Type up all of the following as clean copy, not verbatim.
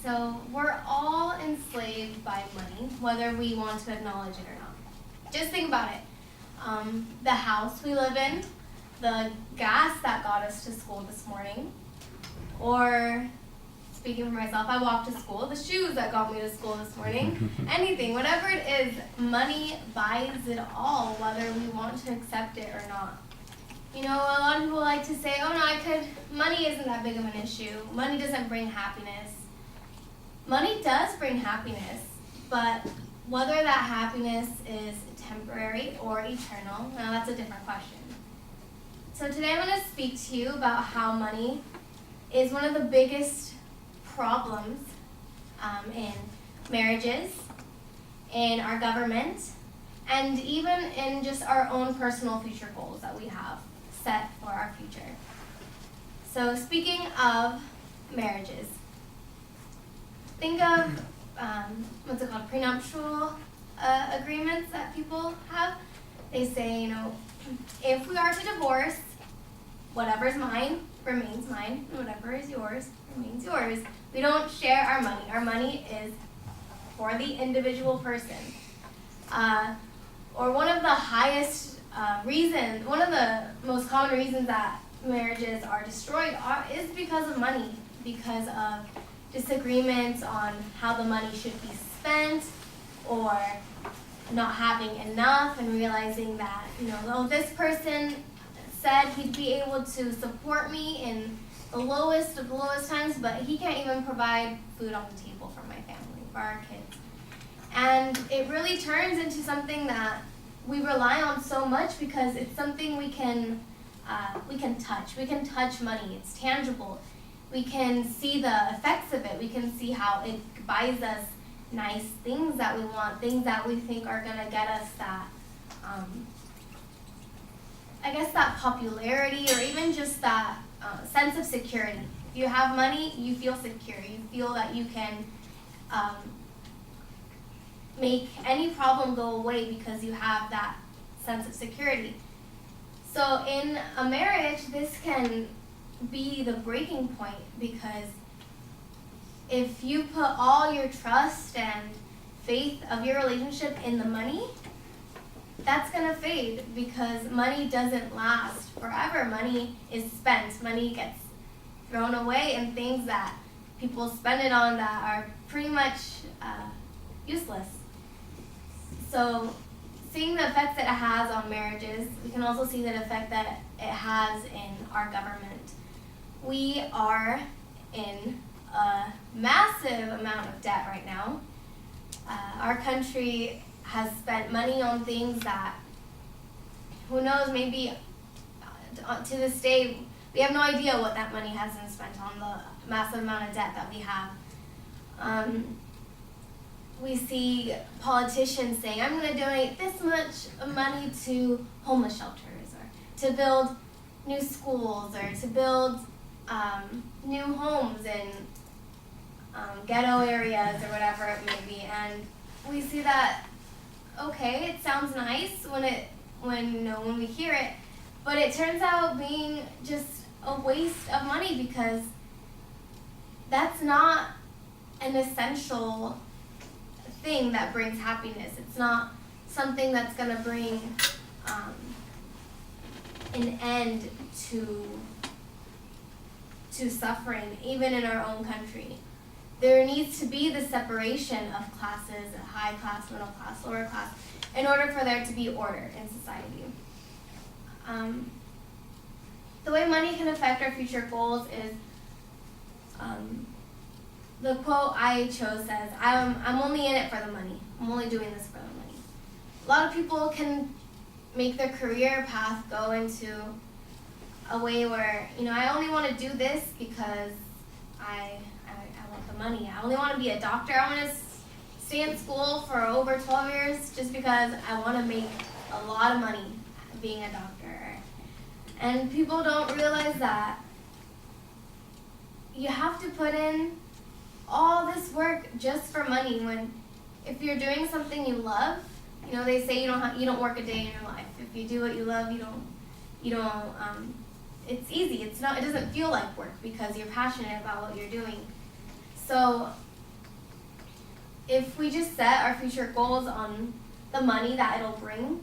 So we're all enslaved by money, whether we want to acknowledge it or not. Just think about it. The house we live in, the gas that got us to school this morning, or speaking for myself, I walked to school, the shoes that got me to school this morning, anything, whatever it is, money buys it all, whether we want to accept it or not. You know, a lot of people like to say, oh no, money isn't that big of an issue. Money doesn't bring happiness. Money does bring happiness, but whether that happiness is temporary or eternal, now that's a different question. So today I'm going to speak to you about how money is one of the biggest problems in marriages, in our government, and even in just our own personal future goals that we have set for our future. So speaking of marriages, think of what's it called, prenuptial agreements that people have. They say, you know, if we are to divorce, whatever's mine remains mine, and whatever is yours remains yours. We don't share our money. Our money is for the individual person. Or one of the highest reasons, one of the most common reasons that marriages are destroyed is because of money, because of disagreements on how the money should be spent, or not having enough and realizing that, you know, oh, this person said he'd be able to support me in the lowest of the lowest times, but he can't even provide food on the table for my family, for our kids. And it really turns into something that we rely on so much because it's something we can touch. We can touch money. It's tangible. We can see the effects of it. We can see how it buys us nice things that we want, things that we think are going to get us that, I guess, that popularity, or even just that sense of security. If you have money, you feel secure. You feel that you can make any problem go away because you have that sense of security. So in a marriage, this can be the breaking point, because if you put all your trust and faith of your relationship in the money, that's going to fade, because money doesn't last forever. Money is spent. Money gets thrown away in things that people spend it on that are pretty much useless. So seeing the effects that it has on marriages, we can also see the effect that it has in our government. We are in a massive amount of debt right now. Our country has spent money on things that, who knows, maybe to this day, we have no idea what that money has been spent on, the massive amount of debt that we have. We see politicians saying, I'm going to donate this much money to homeless shelters, or to build new schools, or to build new homes in ghetto areas, or whatever it may be. And we see that, okay, it sounds nice when we hear it, but it turns out being just a waste of money, because that's not an essential thing that brings happiness. It's not something that's going to bring an end to suffering, even in our own country. There needs to be the separation of classes, high class, middle class, lower class, in order for there to be order in society. The way money can affect our future goals is, the quote I chose says, I'm only in it for the money. I'm only doing this for the money. A lot of people can make their career path go into a way where, you know, I only want to do this because I want the money. I only want to be a doctor. I want to stay in school for over 12 years just because I want to make a lot of money being a doctor. And people don't realize that you have to put in all this work just for money, when if you're doing something you love, you know, they say you don't work a day in your life. If you do what you love, it's easy. It doesn't feel like work because you're passionate about what you're doing. So if we just set our future goals on the money that it'll bring,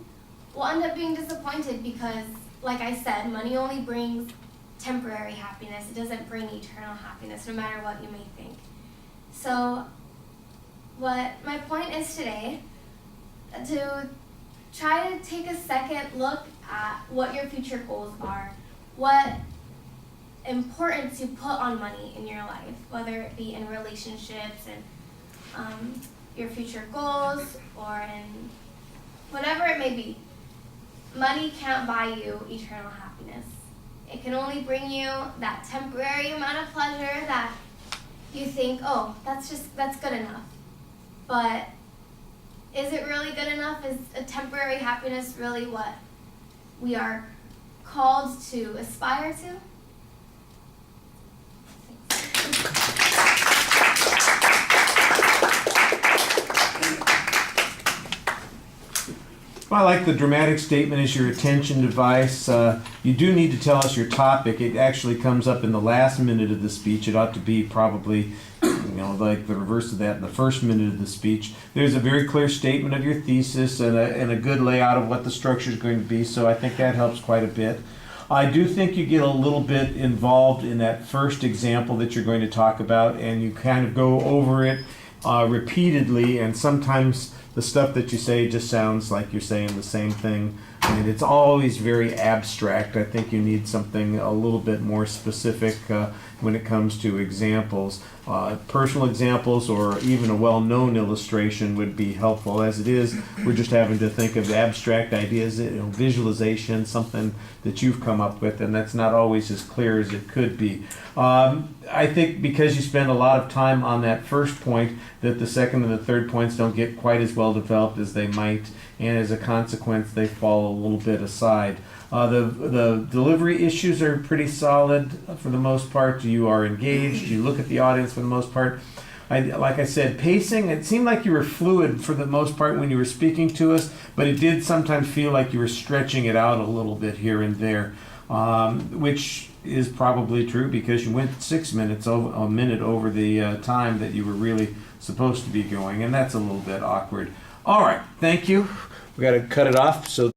we'll end up being disappointed because, like I said, money only brings temporary happiness. It doesn't bring eternal happiness, no matter what you may think. So, what my point is today, to try to take a second look at what your future goals are, what importance you put on money in your life, whether it be in relationships and your future goals or in whatever it may be. Money can't buy you eternal happiness. It can only bring you that temporary amount of pleasure that you think, oh, that's good enough. But is it really good enough? Is a temporary happiness really what we are called to aspire to? Well, I like the dramatic statement as your attention device. You do need to tell us your topic. It actually comes up in the last minute of the speech. It ought to be probably, like the reverse of that in the first minute of the speech. There's a very clear statement of your thesis and a good layout of what the structure is going to be, so I think that helps quite a bit. I do think you get a little bit involved in that first example that you're going to talk about, and you kind of go over it repeatedly, and sometimes the stuff that you say just sounds like you're saying the same thing, and it's always very abstract. I think you need something a little bit more specific when it comes to examples. Personal examples or even a well-known illustration would be helpful. As it is, we're just having to think of abstract ideas, visualization, something that you've come up with, and that's not always as clear as it could be. I think because you spend a lot of time on that first point, that the second and the third points don't get quite as well developed as they might, and as a consequence, they fall a little bit aside. The delivery issues are pretty solid for the most part. You are engaged. You look at the audience for the most part. Like I said, pacing, it seemed like you were fluid for the most part when you were speaking to us, but it did sometimes feel like you were stretching it out a little bit here and there, which is probably true because you went 6 minutes, a minute over the time that you were really supposed to be going, and that's a little bit awkward. All right, thank you. We got to cut it off. So.